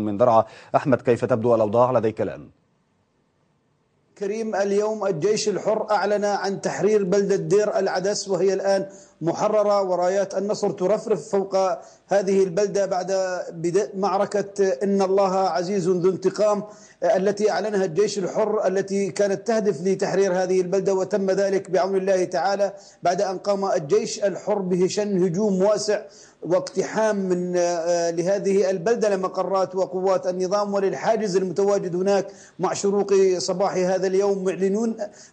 من درعا. أحمد، كيف تبدو الأوضاع لديك الآن؟ كريم، اليوم الجيش الحر أعلن عن تحرير بلدة دير العدس، وهي الآن محررة، ورايات النصر ترفرف فوق هذه البلدة بعد معركة إن الله عزيز ذو انتقام التي أعلنها الجيش الحر، التي كانت تهدف لتحرير هذه البلدة، وتم ذلك بعون الله تعالى بعد أن قام الجيش الحر بشن هجوم واسع واقتحام لهذه البلدة لمقرات وقوات النظام وللحاجز المتواجد هناك مع شروق صباح هذا اليوم.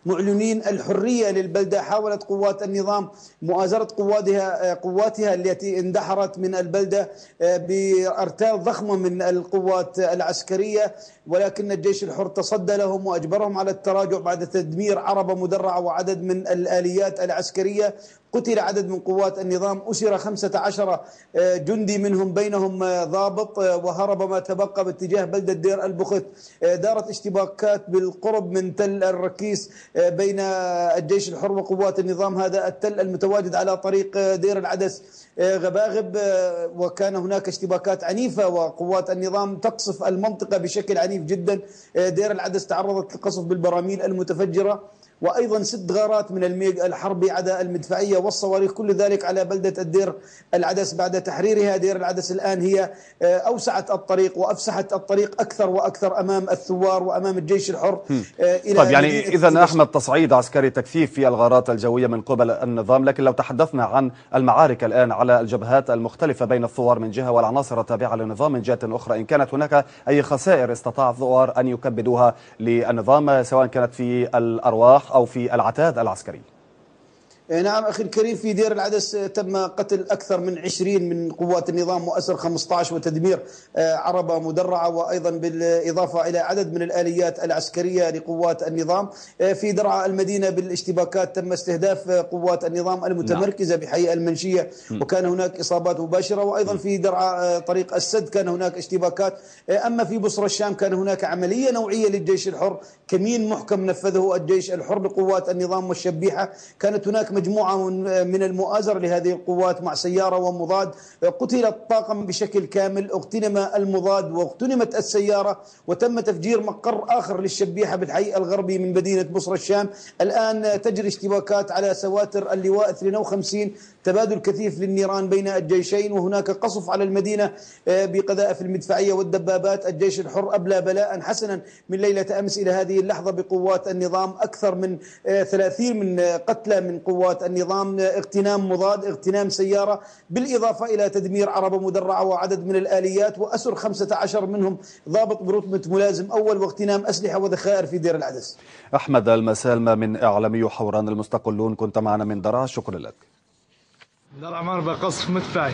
معلنين الحرية للبلدة. حاولت قوات النظام مؤازرة قواتها التي اندحرت من البلدة بأرتال ضخمة من القوات العسكرية، ولكن الجيش الحر تصدى لهم وأجبرهم على التراجع بعد تدمير عربة مدرعة وعدد من الآليات العسكرية. قتل عدد من قوات النظام، أسر 15 جندي منهم بينهم ضابط، وهرب ما تبقى باتجاه بلدة دير البخت. دارت اشتباكات بالقرب من تل الركيس بين الجيش الحر وقوات النظام، هذا التل المتواجد على طريق دير العدس غباغب، وكان هناك اشتباكات عنيفة وقوات النظام تقصف المنطقة بشكل عنيف جدا. دير العدس تعرضت للقصف بالبراميل المتفجرة، وأيضا 6 غارات من الميج الحربي عدا المدفعية والصواريخ، كل ذلك على بلدة الدير العدس بعد تحريرها. دير العدس الآن هي أوسعت الطريق وأفسحت الطريق أكثر وأكثر أمام الثوار وأمام الجيش الحر إلى طيب، يعني إذا أحمد، تصعيد عسكري تكثيف في الغارات الجوية من قبل النظام، لكن لو تحدثنا عن المعارك الآن على الجبهات المختلفة بين الثوار من جهة والعناصر التابعة للنظام من جهة أخرى، إن كانت هناك أي خسائر استطاع الثوار أن يكبدوها للنظام سواء كانت في الأرواح أو في العتاد العسكري؟ نعم أخي الكريم، في دير العدس تم قتل أكثر من 20 من قوات النظام وأسر 15 وتدمير عربة مدرعة، وأيضا بالإضافة إلى عدد من الآليات العسكرية لقوات النظام. في درعا المدينة بالاشتباكات تم استهداف قوات النظام المتمركزة بحي المنشية، وكان هناك إصابات مباشرة. وأيضا في درعا طريق السد كان هناك اشتباكات. أما في بصرة الشام كان هناك عملية نوعية للجيش الحر، كمين محكم نفذه الجيش الحر لقوات النظام والشبيحة. كانت هناك مجموعة من المؤازرة لهذه القوات مع سيارة ومضاد. قتل الطاقم بشكل كامل، اغتنم المضاد واغتنمت السيارة، وتم تفجير مقر آخر للشبيحة بالحي الغربي من مدينة بصرة الشام. الآن تجري اشتباكات على سواتر اللواء 52، تبادل كثيف للنيران بين الجيشين، وهناك قصف على المدينة بقذائف المدفعية والدبابات. الجيش الحر أبلى بلاء حسنا من ليلة أمس إلى هذه اللحظة بقوات النظام، أكثر من 30 من قتلى من قوات النظام، اغتنام مضاد، اغتنام سيارة، بالإضافة إلى تدمير عربة مدرعة وعدد من الآليات، وأسر 15 منهم ضابط برتبة ملازم أول، واغتنام أسلحة وذخائر في دير العدس. أحمد المسالمة من إعلامي حوران المستقلون، كنت معنا من درعا، شكرا لك. درعا بقصف مدفعي.